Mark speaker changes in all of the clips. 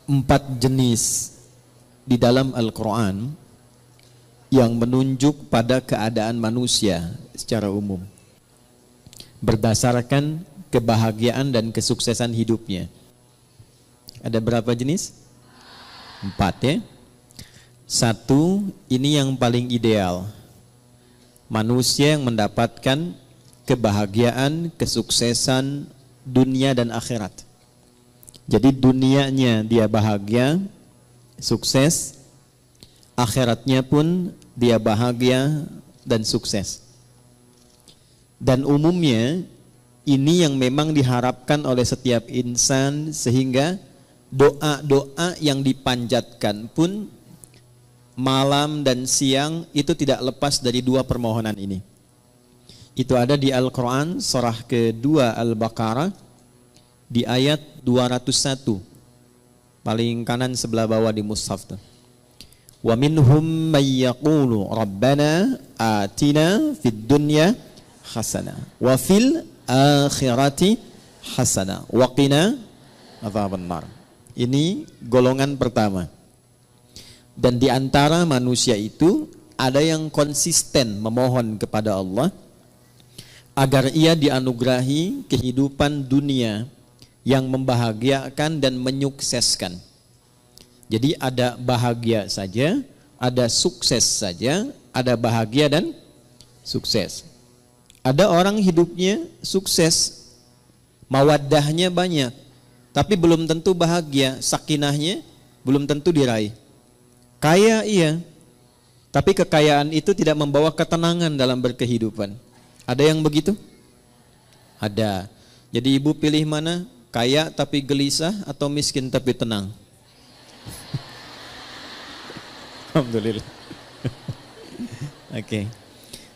Speaker 1: 4 jenis di dalam Al-Quran yang menunjuk pada keadaan manusia secara umum berdasarkan kebahagiaan dan kesuksesan hidupnya. Ada berapa jenis? 4 ya. 1, ini yang paling ideal. Manusia yang mendapatkan kebahagiaan, kesuksesan dunia dan akhirat. Jadi dunianya dia bahagia, sukses, akhiratnya pun dia bahagia dan sukses. Dan umumnya ini yang memang diharapkan oleh setiap insan, sehingga doa-doa yang dipanjatkan pun malam dan siang itu tidak lepas dari 2 permohonan ini. Itu ada di Al-Quran surah kedua Al-Baqarah di ayat 201, paling kanan sebelah bawah di mushaf tuh. Wa minhum may yaqulu rabbana atina fid dunya hasanah wa fil akhirati hasanah wa qina adzabannar. Ini golongan pertama. Dan di antara manusia itu ada yang konsisten memohon kepada Allah agar ia dianugerahi kehidupan dunia yang membahagiakan dan menyukseskan. Jadi ada bahagia saja, ada sukses saja, ada bahagia dan sukses. Ada orang hidupnya sukses, mawaddahnya banyak, tapi belum tentu bahagia, sakinahnya belum tentu diraih. Kaya iya, tapi kekayaan itu tidak membawa ketenangan dalam berkehidupan. Ada yang begitu? Ada. Jadi ibu pilih mana? Kaya tapi gelisah atau miskin tapi tenang? Alhamdulillah. Oke.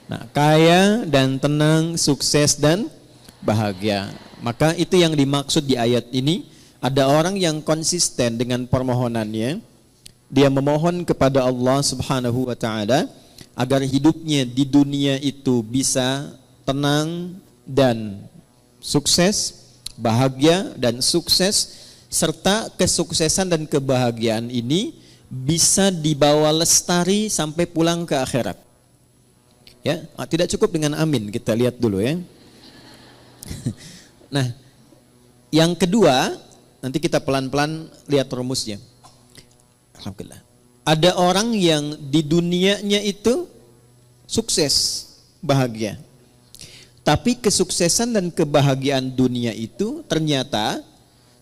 Speaker 1: Nah, kaya dan tenang, sukses dan bahagia. Maka itu yang dimaksud di ayat ini. Ada orang yang konsisten dengan permohonannya. Dia memohon kepada Allah Subhanahu wa taala agar hidupnya di dunia itu bisa tenang dan sukses, bahagia dan sukses, serta kesuksesan dan kebahagiaan ini bisa dibawa lestari sampai pulang ke akhirat. Ya, tidak cukup dengan amin, kita lihat dulu ya. Nah, yang kedua, nanti kita pelan-pelan lihat rumusnya. Alhamdulillah. Ada orang yang di dunianya itu sukses, bahagia. Tapi kesuksesan dan kebahagiaan dunia itu ternyata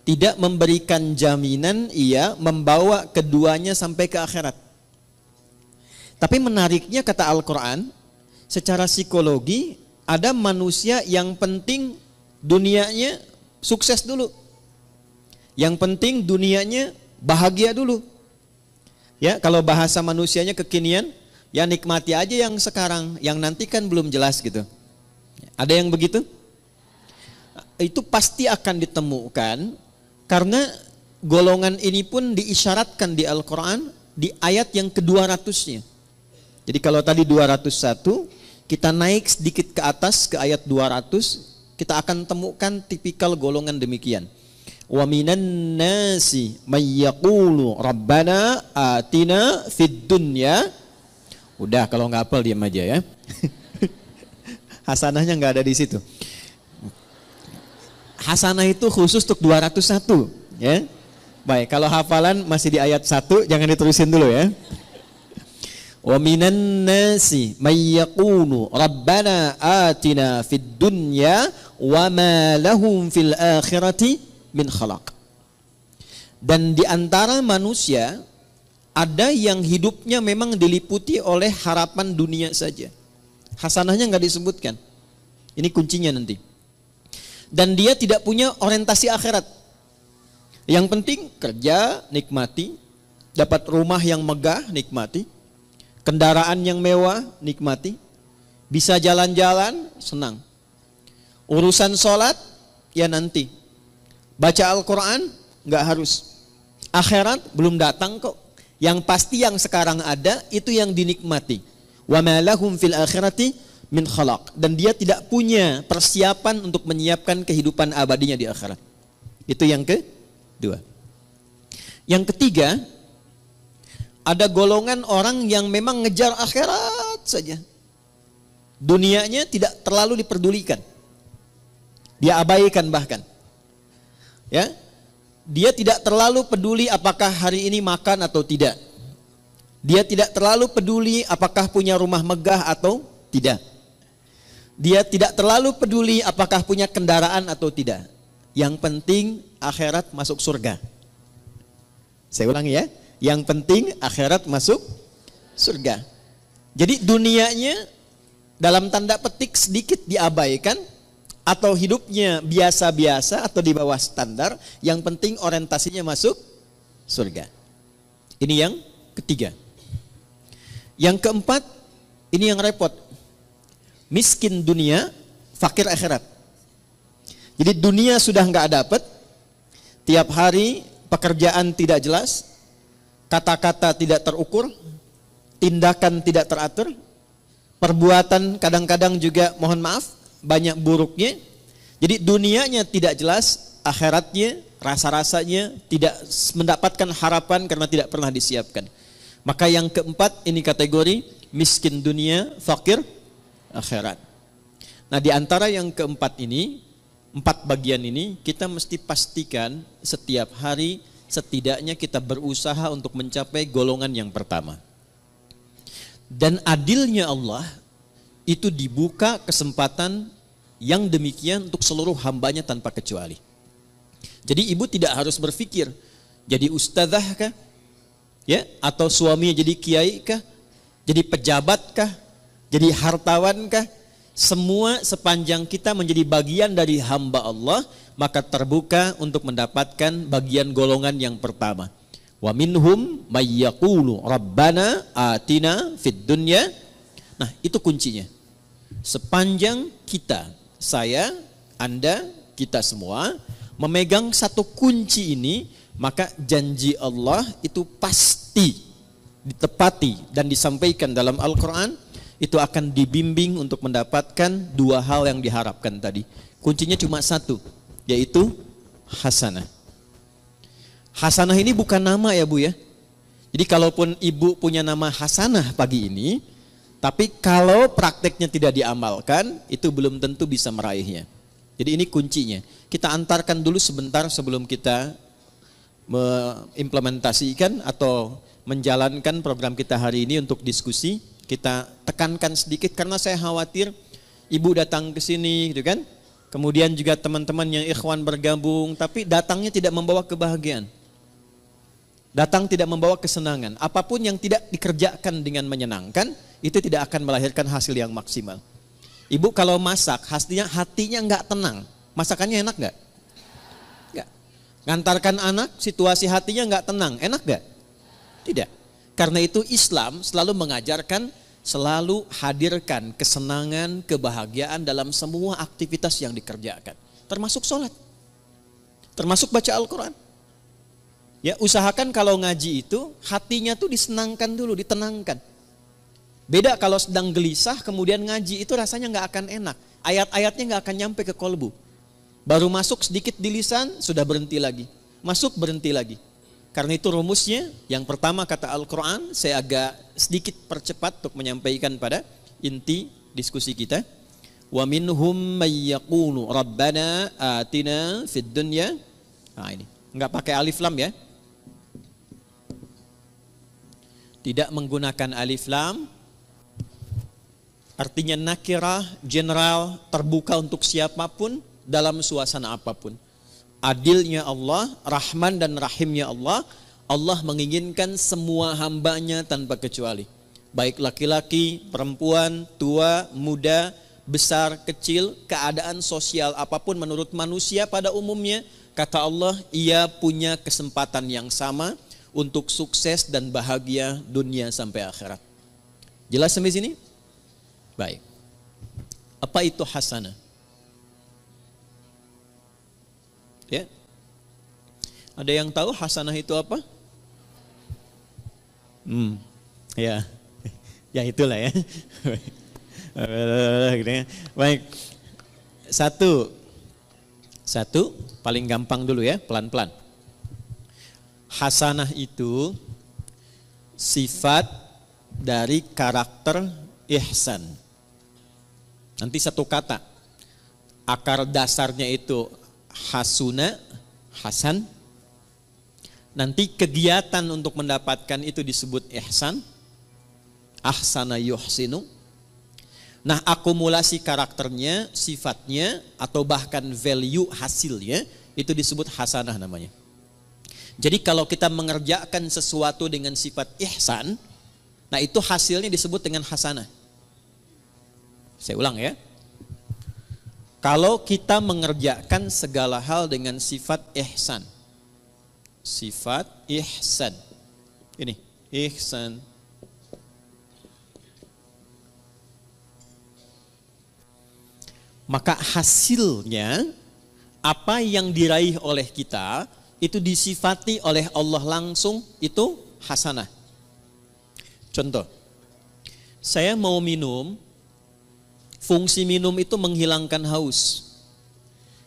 Speaker 1: tidak memberikan jaminan ia membawa keduanya sampai ke akhirat. Tapi menariknya kata Al-Quran, secara psikologi ada manusia yang penting dunianya sukses dulu. Yang penting dunianya bahagia dulu. Ya, kalau bahasa manusianya kekinian, ya nikmati aja yang sekarang, yang nanti kan belum jelas gitu. Ada yang begitu? Itu pasti akan ditemukan karena golongan ini pun diisyaratkan di Al-Quran di ayat yang ke-200-nya. Jadi kalau tadi 201, kita naik sedikit ke atas ke ayat 200, kita akan temukan tipikal golongan demikian. Wa minan nasi may yaqulu rabbana atina fid dunya. Udah, kalau nggak hafal diam aja ya. Hasanahnya nggak ada di situ. Hasanah itu khusus untuk 201 ya. Baik, kalau hafalan masih di ayat 1, jangan diterusin dulu ya. Wa minan nasi may yaqulu rabbana atina fid dunya wa ma lahum fil akhirati min khalaq. Dan di antara manusia ada yang hidupnya memang diliputi oleh harapan dunia saja. Hasanahnya nggak disebutkan. Ini kuncinya nanti. Dan dia tidak punya orientasi akhirat. Yang penting kerja, nikmati, dapat rumah yang megah, nikmati, kendaraan yang mewah, nikmati, bisa jalan-jalan, senang. Urusan sholat, ya nanti. Baca Al-Quran, nggak harus. Akhirat belum datang kok. Yang pasti yang sekarang ada, itu yang dinikmati. Wa ma lahum fil akhirati min khalaq. Dan dia tidak punya persiapan untuk menyiapkan kehidupan abadinya di akhirat. Itu yang kedua. Yang ketiga, ada golongan orang yang memang ngejar akhirat saja. Dunianya tidak terlalu diperdulikan. Dia abaikan bahkan. Ya. Dia tidak terlalu peduli apakah hari ini makan atau tidak. Dia tidak terlalu peduli apakah punya rumah megah atau tidak. Dia tidak terlalu peduli apakah punya kendaraan atau tidak. Yang penting akhirat masuk surga. Saya ulangi ya. Yang penting akhirat masuk surga. Jadi dunianya dalam tanda petik sedikit diabaikan, atau hidupnya biasa-biasa atau di bawah standar, yang penting orientasinya masuk surga. Ini yang ketiga. Yang keempat, ini yang repot. Miskin dunia, fakir akhirat. Jadi dunia sudah nggak dapat, tiap hari pekerjaan tidak jelas, kata-kata tidak terukur, tindakan tidak teratur, perbuatan kadang-kadang juga mohon maaf banyak buruknya. Jadi dunianya tidak jelas, akhiratnya rasa-rasanya tidak mendapatkan harapan karena tidak pernah disiapkan. Maka yang keempat ini kategori miskin dunia, fakir akhirat. Nah, di antara yang keempat ini, 4 bagian ini kita mesti pastikan setiap hari setidaknya kita berusaha untuk mencapai golongan yang pertama. Dan adilnya Allah itu dibuka kesempatan yang demikian untuk seluruh hambanya tanpa kecuali. Jadi ibu tidak harus berpikir jadi ustadzah kah? Ya, atau suaminya jadi kiai kah? Jadi pejabat kah? Jadi hartawan kah? Semua sepanjang kita menjadi bagian dari hamba Allah, maka terbuka untuk mendapatkan bagian golongan yang pertama. Wa minhum may yaqulu rabbana atina fid dunya. Nah, itu kuncinya. Sepanjang kita, saya, Anda, kita semua memegang satu kunci ini, maka janji Allah itu pasti ditepati dan disampaikan dalam Al-Quran. Itu akan dibimbing untuk mendapatkan 2 hal yang diharapkan tadi. Kuncinya cuma satu, yaitu hasanah. Hasanah ini bukan nama ya Bu ya. Jadi kalaupun ibu punya nama hasanah pagi ini, tapi kalau prakteknya tidak diamalkan, itu belum tentu bisa meraihnya. Jadi ini kuncinya. Kita antarkan dulu sebentar sebelum kita mengimplementasikan atau menjalankan program kita hari ini untuk diskusi. Kita tekankan sedikit karena saya khawatir ibu datang ke sini gitu kan. Kemudian juga teman-teman yang ikhwan bergabung, tapi datangnya tidak membawa kebahagiaan. Datang tidak membawa kesenangan. Apapun yang tidak dikerjakan dengan menyenangkan, itu tidak akan melahirkan hasil yang maksimal. Ibu kalau masak, hatinya enggak tenang. Masakannya enak enggak? Enggak. Ngantarkan anak, situasi hatinya enggak tenang. Enak enggak? Tidak. Karena itu Islam selalu mengajarkan, selalu hadirkan kesenangan, kebahagiaan dalam semua aktivitas yang dikerjakan. Termasuk sholat. Termasuk baca Al-Quran. Ya, usahakan kalau ngaji itu, hatinya tuh disenangkan dulu, ditenangkan. Beda kalau sedang gelisah, kemudian ngaji itu rasanya nggak akan enak. Ayat-ayatnya nggak akan nyampe ke kolbu. Baru masuk sedikit di lisan, sudah berhenti lagi. Masuk, berhenti lagi. Karena itu rumusnya, yang pertama kata Al-Quran, saya agak sedikit percepat untuk menyampaikan pada inti diskusi kita. Wa minhum may yaqulu rabbana atina fid dunya. Nah ini, enggak pakai alif lam ya. Tidak menggunakan alif lam. Artinya nakirah, general, terbuka untuk siapapun dalam suasana apapun. Adilnya Allah, Rahman dan Rahimnya Allah, Allah menginginkan semua hambanya tanpa kecuali. Baik laki-laki, perempuan, tua, muda, besar, kecil, keadaan sosial apapun menurut manusia pada umumnya, kata Allah, ia punya kesempatan yang sama untuk sukses dan bahagia dunia sampai akhirat. Jelas sampai sini? Baik. Apa itu hasanah? Ya. Ada yang tahu hasanah itu apa? Ya. Ya itulah ya. Baik. Satu paling gampang dulu ya, pelan-pelan. Hasanah itu sifat dari karakter ihsan. Nanti satu kata, akar dasarnya itu hasuna, hasan. Nanti kegiatan untuk mendapatkan itu disebut ihsan, ahsana yuhsinu. Nah, akumulasi karakternya, sifatnya, atau bahkan value hasilnya itu disebut hasanah namanya. Jadi kalau kita mengerjakan sesuatu dengan sifat ihsan, nah itu hasilnya disebut dengan hasanah. Saya ulang ya. Kalau kita mengerjakan segala hal dengan sifat ihsan. Sifat ihsan. Ini, ihsan. Maka hasilnya apa yang diraih oleh kita itu disifati oleh Allah langsung, itu hasanah. Contoh, saya mau minum. Fungsi minum itu menghilangkan haus.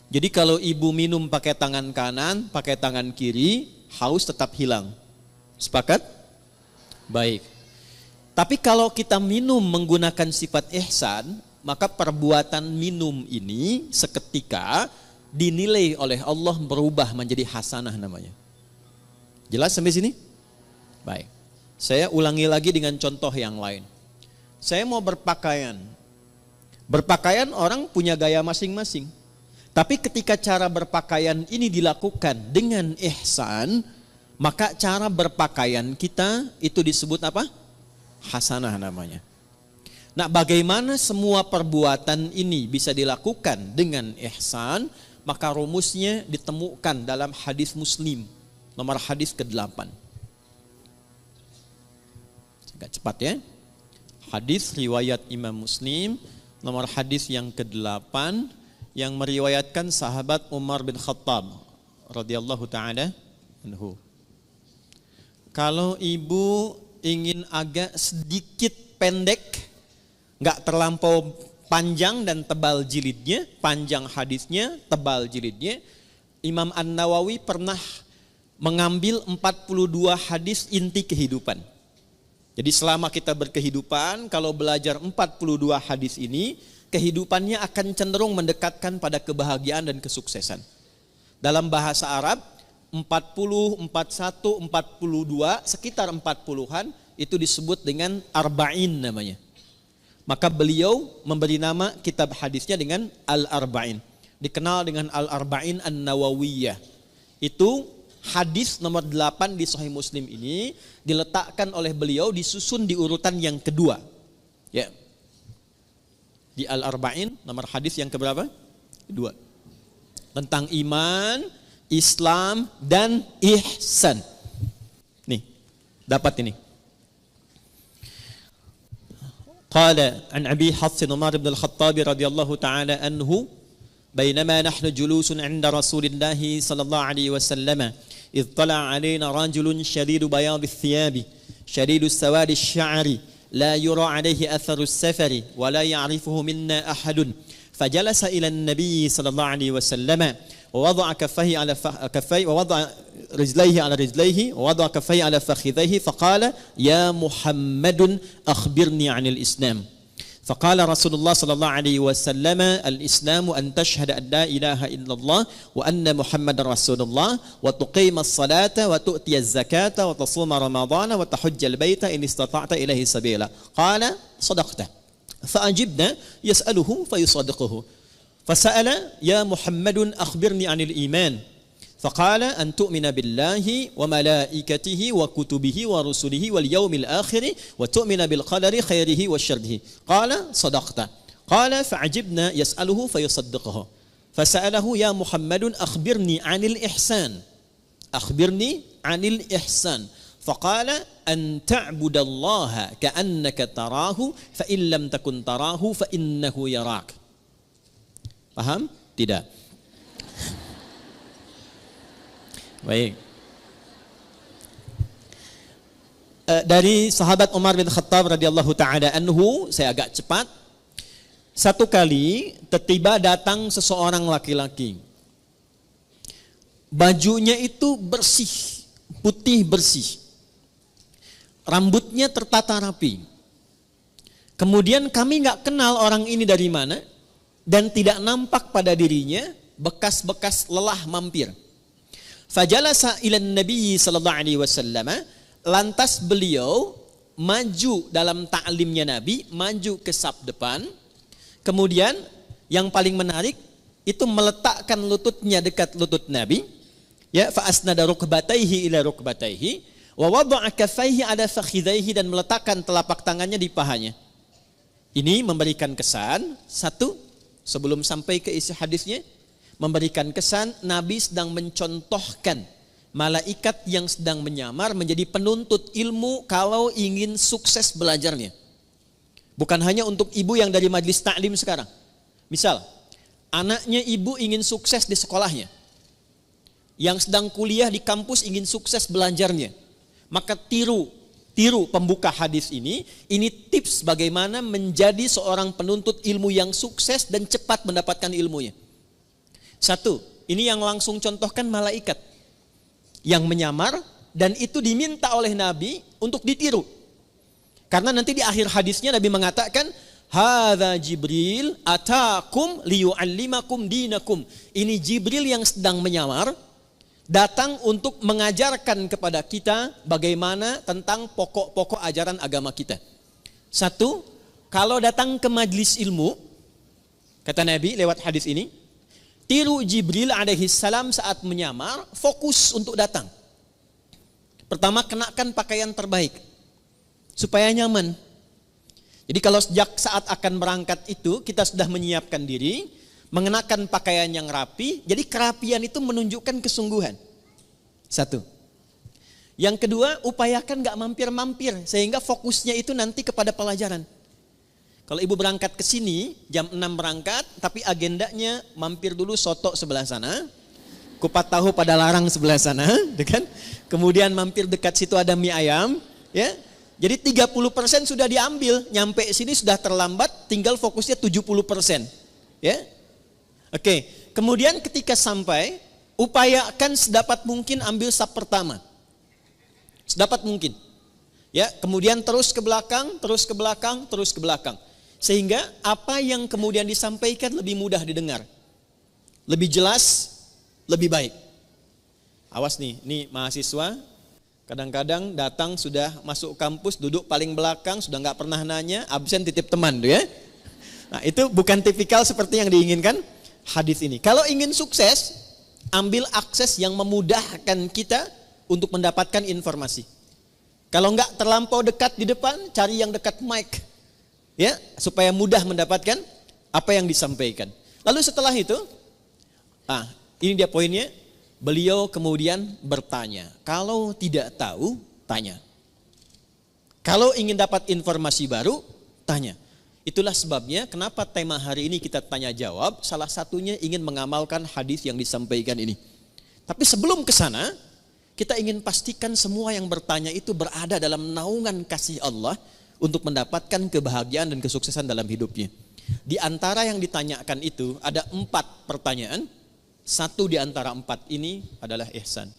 Speaker 1: Jadi kalau ibu minum pakai tangan kanan, pakai tangan kiri, haus tetap hilang. Sepakat? Baik. Tapi kalau kita minum menggunakan sifat ihsan, maka perbuatan minum ini seketika dinilai oleh Allah berubah menjadi hasanah namanya. Jelas sampai sini? Baik. Saya ulangi lagi dengan contoh yang lain. Saya mau berpakaian. Berpakaian orang punya gaya masing-masing. Tapi ketika cara berpakaian ini dilakukan dengan ihsan, maka cara berpakaian kita itu disebut apa? Hasanah namanya. Nah, bagaimana semua perbuatan ini bisa dilakukan dengan ihsan? Maka rumusnya ditemukan dalam hadis Muslim, nomor hadis ke-8. Agak cepat ya. Hadis riwayat Imam Muslim, nomor hadis yang ke-8 yang meriwayatkan sahabat Umar bin Khattab radhiyallahu taala anhu. Kalau ibu ingin agak sedikit pendek, enggak terlampau panjang dan tebal jilidnya, panjang hadisnya, tebal jilidnya, Imam An-Nawawi pernah mengambil 42 hadis inti kehidupan. Jadi selama kita berkehidupan, kalau belajar 42 hadis ini, kehidupannya akan cenderung mendekatkan pada kebahagiaan dan kesuksesan. Dalam bahasa Arab, 40, 41, 42, sekitar 40-an, itu disebut dengan arba'in namanya. Maka beliau memberi nama kitab hadisnya dengan Al-Arba'in. Dikenal dengan Al-Arba'in An-Nawawiyah. Itu hadis nomor 8 di Sahih Muslim ini diletakkan oleh beliau, disusun di urutan yang kedua. Ya. Di Al-Arba'in nomor hadis yang keberapa? Kedua. Tentang iman, Islam dan ihsan. Nih, dapat ini. Qala an Abi Hafs Umar bin Al-Khattab radhiyallahu ta'ala anhu, بينما نحن جلوس عند رسول الله صلى الله عليه وسلم إذ طلع علينا رجل شديد بياض الثياب شديد السواد الشعر لا يرى عليه أثر السفر ولا يعرفه منا أحد فجلس إلى النبي صلى الله عليه وسلم ووضع كفيه على كفيه ووضع رجليه على رجليه ووضع كفيه على فخذيه فقال يا محمد أخبرني عن الإسلام فقال رسول الله صلى الله عليه وسلم الإسلام أن تشهد أن لا إله إلا الله وأن محمد رسول الله وتقيم الصلاة وتؤتي الزكاة وتصوم رمضان وتحج البيت إن استطعت إليه سبيلا قال صدقت فأجبنا يسأله فيصدقه فسأل يا محمد أخبرني عن الإيمان فقال أن تؤمن بالله وملائكته وكتبه ورسله واليوم الآخر وتؤمن بالقدر خيره وشره قال صدقت قال فعجبنا يسأله فيصدقه فسأله يا محمد أخبرني عن الإحسان أخبرني عن الإحسان فقال أن تعبد الله كأنك تراه فإن لم تكن تراه فإنه يراك. Paham? Tidak. Baik. Dari sahabat Umar bin Khattab radhiyallahu taala anhu, saya agak cepat. Satu kali tiba datang seseorang laki-laki. Bajunya itu bersih, putih bersih, rambutnya tertata rapi. Kemudian kami nggak kenal orang ini dari mana, dan tidak nampak pada dirinya bekas-bekas lelah mampir. Fajalasa ilan Nabi sallallahu alaihi wasallam, lantas beliau maju dalam ta'limnya Nabi, maju ke saf depan. Kemudian yang paling menarik itu meletakkan lututnya dekat lutut Nabi, ya, fa asnada rukbatayhi ila rukbatayhi wa wada'a kaffayhi ala fakhidhayhi, dan meletakkan telapak tangannya di pahanya. Ini memberikan kesan, satu, sebelum sampai ke isi hadisnya, memberikan kesan Nabi sedang mencontohkan malaikat yang sedang menyamar menjadi penuntut ilmu kalau ingin sukses belajarnya. Bukan hanya untuk ibu yang dari majelis taklim sekarang. Misal, anaknya ibu ingin sukses di sekolahnya, yang sedang kuliah di kampus ingin sukses belajarnya, maka tiru pembuka hadis ini tips bagaimana menjadi seorang penuntut ilmu yang sukses dan cepat mendapatkan ilmunya. Satu, ini yang langsung contohkan malaikat yang menyamar, dan itu diminta oleh Nabi untuk ditiru. Karena nanti di akhir hadisnya Nabi mengatakan, hadza Jibril atakum liyu'allimakum dinakum. Ini Jibril yang sedang menyamar, datang untuk mengajarkan kepada kita bagaimana tentang pokok-pokok ajaran agama kita. Satu, kalau datang ke majlis ilmu, kata Nabi lewat hadis ini, tiru Jibril alaihi salam saat menyamar, fokus untuk datang. Pertama, kenakan pakaian terbaik supaya nyaman. Jadi kalau sejak saat akan berangkat itu kita sudah menyiapkan diri, mengenakan pakaian yang rapi, jadi kerapian itu menunjukkan kesungguhan. Satu. Yang kedua, upayakan gak mampir-mampir, sehingga fokusnya itu nanti kepada pelajaran. Kalau ibu berangkat ke sini, jam 6 berangkat, tapi agendanya mampir dulu soto sebelah sana, kupat tahu pada larang sebelah sana, kan? Kemudian mampir dekat situ ada mie ayam, ya. Jadi 30% sudah diambil, nyampe sini sudah terlambat, tinggal fokusnya 70%. Ya. Oke, kemudian ketika sampai, upayakan sedapat mungkin ambil saf pertama. Sedapat mungkin. Ya, kemudian terus ke belakang, terus ke belakang, terus ke belakang. Sehingga apa yang kemudian disampaikan lebih mudah didengar. Lebih jelas, lebih baik. Awas nih, ini mahasiswa kadang-kadang datang sudah masuk kampus, duduk paling belakang, sudah nggak pernah nanya, absen titip teman tuh ya. Nah, itu bukan tipikal seperti yang diinginkan hadis ini. Kalau ingin sukses, ambil akses yang memudahkan kita untuk mendapatkan informasi. Kalau nggak terlampau dekat di depan, cari yang dekat mic, ya, supaya mudah mendapatkan apa yang disampaikan. Lalu setelah itu, ini dia poinnya. Beliau kemudian bertanya. Kalau tidak tahu, tanya. Kalau ingin dapat informasi baru, tanya. Itulah sebabnya kenapa tema hari ini kita tanya jawab. Salah satunya ingin mengamalkan hadis yang disampaikan ini. Tapi sebelum ke sana, kita ingin pastikan semua yang bertanya itu berada dalam naungan kasih Allah untuk mendapatkan kebahagiaan dan kesuksesan dalam hidupnya. Di antara yang ditanyakan itu ada 4 pertanyaan. Satu di antara 4 ini adalah ihsan.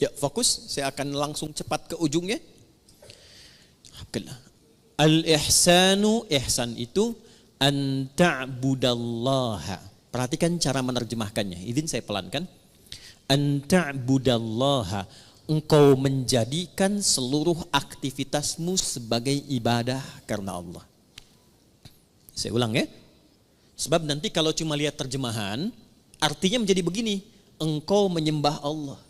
Speaker 1: Ya, fokus, saya akan langsung cepat ke ujungnya. Al-ihsanu, ihsan itu an ta'budallaha. Perhatikan cara menerjemahkannya. Izin saya pelankan. An ta'budallaha, engkau menjadikan seluruh aktivitasmu sebagai ibadah karena Allah. Saya ulang ya. Sebab nanti kalau cuma lihat terjemahan, artinya menjadi begini, engkau menyembah Allah.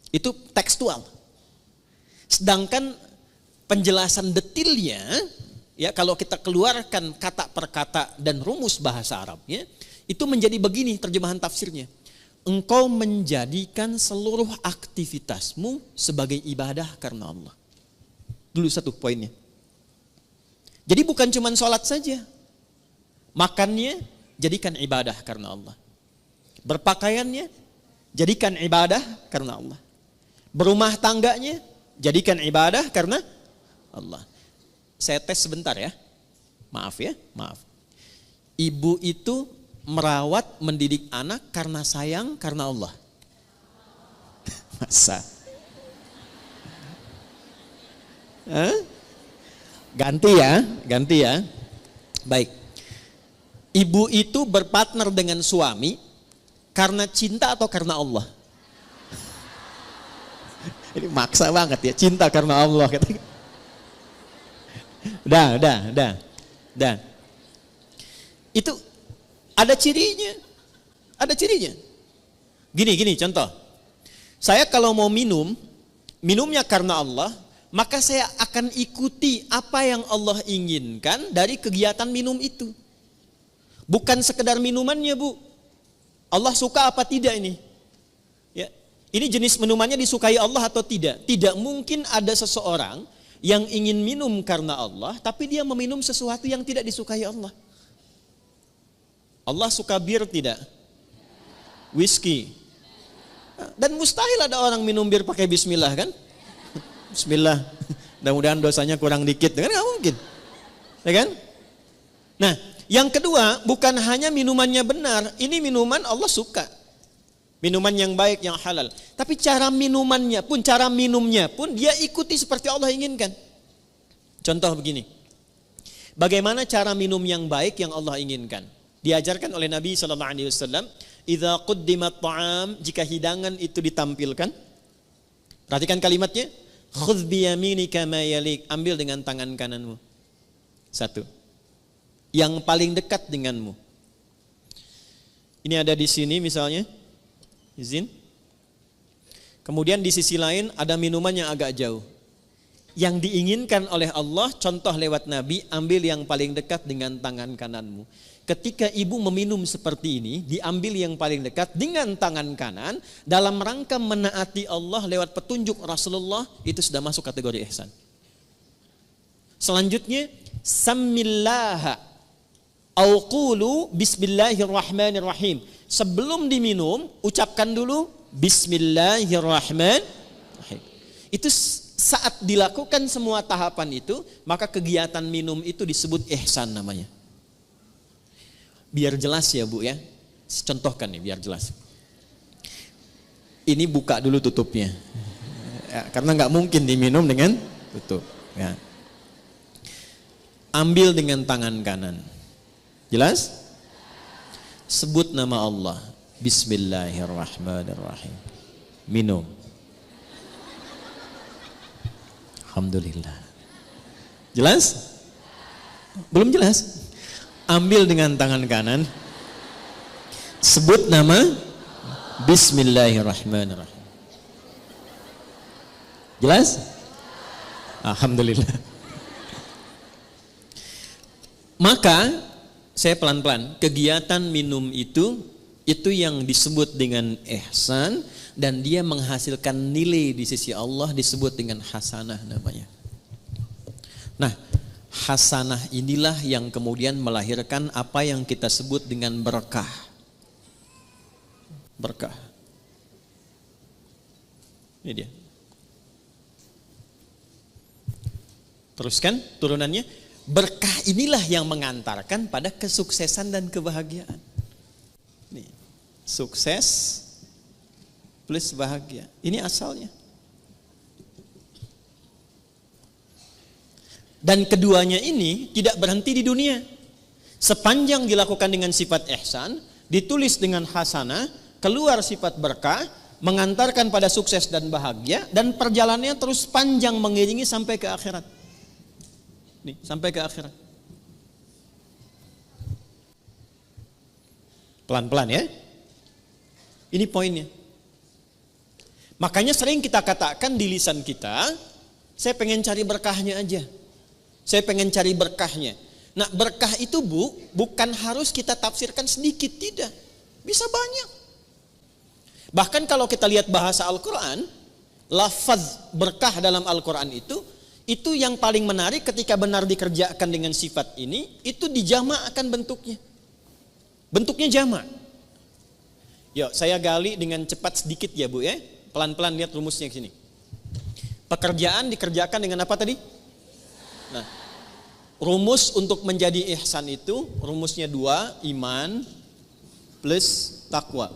Speaker 1: Itu tekstual. Sedangkan penjelasan detailnya, ya, kalau kita keluarkan kata per kata dan rumus bahasa Arabnya, itu menjadi begini terjemahan tafsirnya. Engkau menjadikan seluruh aktivitasmu sebagai ibadah karena Allah. Dulu satu poinnya. Jadi bukan cuma sholat saja. Makannya jadikan ibadah karena Allah. Berpakaiannya jadikan ibadah karena Allah. Berumah tangganya jadikan ibadah karena Allah. Saya tes sebentar ya. Maaf ya, maaf. Ibu itu merawat, mendidik anak karena sayang karena Allah. Masa? Hah? Ganti ya. Baik. Ibu itu berpartner dengan suami karena cinta atau karena Allah? Ini maksa banget ya, cinta karena Allah. Udah. Itu ada cirinya. Gini contoh. Saya kalau mau minumnya karena Allah, maka saya akan ikuti apa yang Allah inginkan dari kegiatan minum itu. Bukan sekedar minumannya, Bu. Allah suka apa tidak ini? Ya. Ini jenis minumannya disukai Allah atau tidak? Tidak mungkin ada seseorang yang ingin minum karena Allah, tapi dia meminum sesuatu yang tidak disukai Allah. Allah suka bir tidak? Whisky. Dan mustahil ada orang minum bir pakai bismillah kan? Bismillah. Mudah-mudahan dosanya kurang dikit. Kan nggak mungkin. Ya kan? Nah, yang kedua, bukan hanya minumannya benar. Ini minuman Allah suka. Minuman yang baik, yang halal. Tapi cara minumnya pun dia ikuti seperti Allah inginkan. Contoh begini. Bagaimana cara minum yang baik yang Allah inginkan? Diajarkan oleh Nabi SAW. Idza quddimat ta'am, jika hidangan itu ditampilkan. Perhatikan kalimatnya. Khudh biyaminika ma yalik, ambil dengan tangan kananmu. Satu. Yang paling dekat denganmu. Ini ada di sini misalnya. Izin. Kemudian di sisi lain ada minuman yang agak jauh. Yang diinginkan oleh Allah, contoh lewat Nabi, ambil yang paling dekat dengan tangan kananmu. Ketika ibu meminum seperti ini, diambil yang paling dekat dengan tangan kanan, dalam rangka menaati Allah lewat petunjuk Rasulullah, itu sudah masuk kategori ihsan. Selanjutnya, Samillaha au qulu bismillahirrahmanirrahim. Sebelum diminum, ucapkan dulu Bismillahirrahmanirrahim. Itu saat dilakukan semua tahapan itu, maka kegiatan minum itu disebut ihsan namanya. Biar jelas ya Bu ya. Contohkan nih biar jelas. Ini buka dulu tutupnya. Ya, karena nggak mungkin diminum dengan tutup. Ya. Ambil dengan tangan kanan. Jelas? Sebut nama Allah. Bismillahirrahmanirrahim. Minum. Alhamdulillah. Jelas? Belum jelas? Ambil dengan tangan kanan. Sebut nama. Bismillahirrahmanirrahim. Jelas? Alhamdulillah. Maka saya pelan-pelan, kegiatan minum itu yang disebut dengan ihsan, dan dia menghasilkan nilai di sisi Allah disebut dengan hasanah namanya. Nah, hasanah inilah yang kemudian melahirkan apa yang kita sebut dengan berkah. Berkah. Ini dia. Teruskan turunannya. Berkah inilah yang mengantarkan pada kesuksesan dan kebahagiaan. Nih, sukses plus bahagia. Ini asalnya. Dan keduanya ini tidak berhenti di dunia. Sepanjang dilakukan dengan sifat ihsan, ditulis dengan hasanah, keluar sifat berkah, mengantarkan pada sukses dan bahagia, dan perjalanannya terus panjang mengiringi sampai ke akhirat. Nih, sampai ke akhirat. Pelan-pelan ya. Ini poinnya. Makanya sering kita katakan di lisan kita, saya pengen cari berkahnya aja. Saya pengen cari berkahnya. Nah, berkah itu Bu, bukan harus kita tafsirkan sedikit, tidak. Bisa banyak. Bahkan kalau kita lihat bahasa Al-Quran, lafaz berkah dalam Al-Quran itu yang paling menarik ketika benar dikerjakan dengan sifat ini, itu dijama'kan bentuknya. Bentuknya jama'. Yuk, saya gali dengan cepat sedikit ya Bu ya. Pelan-pelan lihat rumusnya ke sini. Pekerjaan dikerjakan dengan apa tadi? Nah, rumus untuk menjadi ihsan itu, rumusnya 2, iman plus takwa.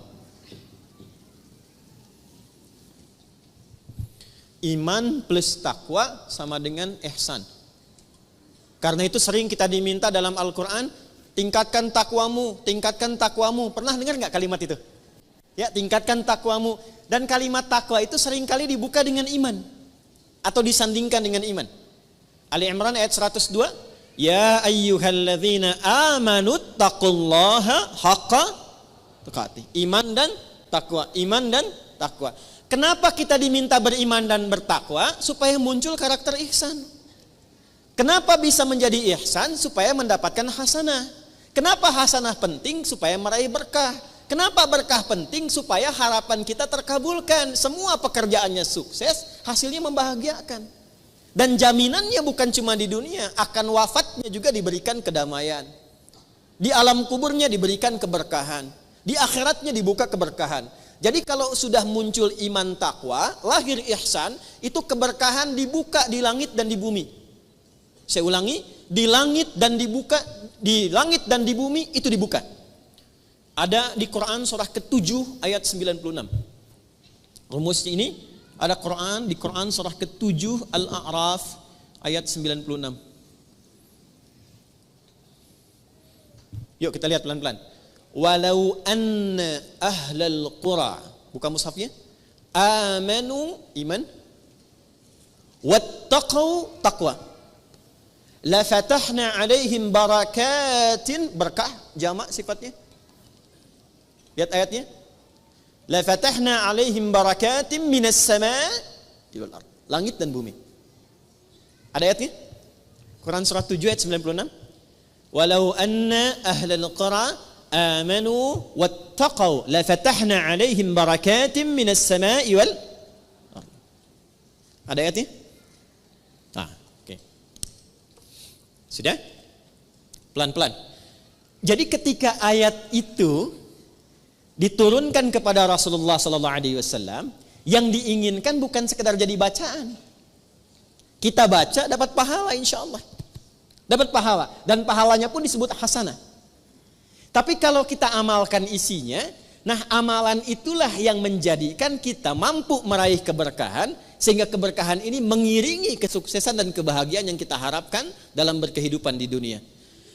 Speaker 1: Iman plus takwa sama dengan ihsan. Karena itu sering kita diminta dalam Al-Quran, tingkatkan takwamu, tingkatkan takwamu. Pernah dengar nggak kalimat itu? Ya, tingkatkan takwamu. Dan kalimat takwa itu seringkali dibuka dengan iman atau disandingkan dengan iman. Ali Imran ayat 102, ya ayyuhalladzina amanu taqullaha haqqa tuqatih. Iman dan takwa, iman dan takwa. Kenapa kita diminta beriman dan bertakwa? Supaya muncul karakter ihsan. Kenapa bisa menjadi ihsan? Supaya mendapatkan hasanah. Kenapa hasanah penting? Supaya meraih berkah. Kenapa berkah penting? Supaya harapan kita terkabulkan. Semua pekerjaannya sukses, hasilnya membahagiakan. Dan jaminannya bukan cuma di dunia, akan wafatnya juga diberikan kedamaian. Di alam kuburnya diberikan keberkahan. Di akhiratnya dibuka keberkahan. Jadi kalau sudah muncul iman takwa, lahir ihsan, itu keberkahan dibuka di langit dan di bumi. Saya ulangi, di langit dan dibuka, di langit dan di bumi itu dibuka. Ada di Quran surah ke-7 ayat 96. Rumus ini ada Quran di Quran surah ke-7 Al-A'raf ayat 96. Yuk kita lihat pelan-pelan. Walau anna ahlal qura, buka mushafnya, amanu iman, wattaqau taqwa, la fatahna alaihim barakatin, berkah jamak sifatnya. Lihat ayatnya, la fatahna alaihim barakatin minas sama'i wal ard, langit dan bumi. Ada ayatnya? Quran surah 7 ayat 96. Walau anna ahlal qura amanu wattaqau la fatahna alaihim barakatin minas sama'i wal ard. Ada ayatnya? Oke. Sudah? Pelan-pelan. Jadi ketika ayat itu diturunkan kepada Rasulullah sallallahu alaihi wasallam, yang diinginkan bukan sekedar jadi bacaan. Kita baca dapat pahala insyaallah. Dapat pahala dan pahalanya pun disebut hasanah. Tapi kalau kita amalkan isinya, nah amalan itulah yang menjadikan kita mampu meraih keberkahan, sehingga keberkahan ini mengiringi kesuksesan dan kebahagiaan yang kita harapkan dalam berkehidupan di dunia.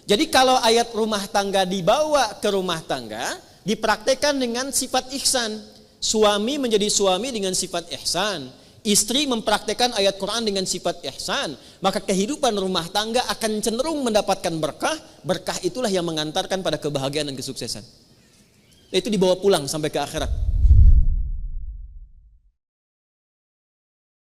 Speaker 1: Jadi kalau ayat rumah tangga dibawa ke rumah tangga, dipraktekkan dengan sifat ihsan. Suami menjadi suami dengan sifat ihsan. Istri mempraktekkan ayat Quran dengan sifat ihsan, maka kehidupan rumah tangga akan cenderung mendapatkan berkah. Berkah itulah yang mengantarkan pada kebahagiaan dan kesuksesan. Itu dibawa pulang sampai ke akhirat.